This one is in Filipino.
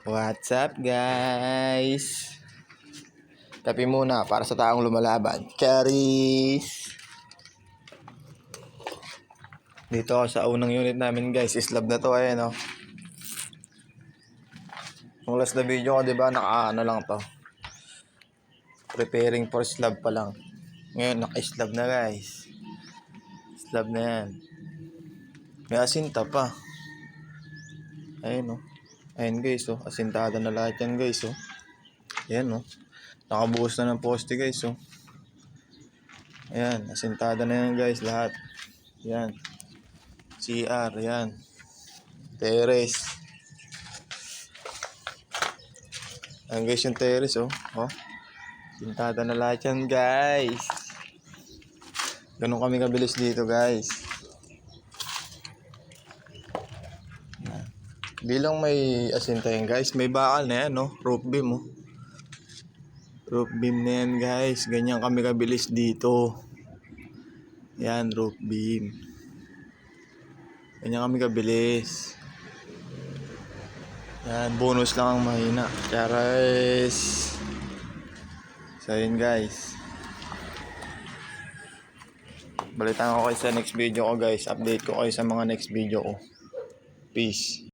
What's up guys? Kape muna para sa taong lumalaban. Charis! Dito ako sa unang unit namin guys. Slab na to, ayan o. Yung last na video ko, diba, naka-ano lang to. Preparing for slab pa lang. Ngayon naka-slab na guys. Slab na yan. May asinta pa. Ayun o. Ayun guys o. Asintada na lahat yan guys o. Ayan o. Nakabuhos na ng poste guys o. Ayan. Asintada na yan guys lahat. Ayan. CR. Ayan. Terrace. Ayan guys yung terrace o. Oh. Asintada na lahat yan guys. Ganun kami kabilis dito guys. Bilang may asinta yan guys, may bakal na yan no, roof beam oh. Roof beam na yan guys, ganyan kami kabilis dito. Yan, roof beam. Ganyan kami kabilis. Yan, bonus lang ang mahina. Charis. So yun guys. Balitaan ko kayo sa next video ko guys, update ko kayo sa mga next video ko. Peace.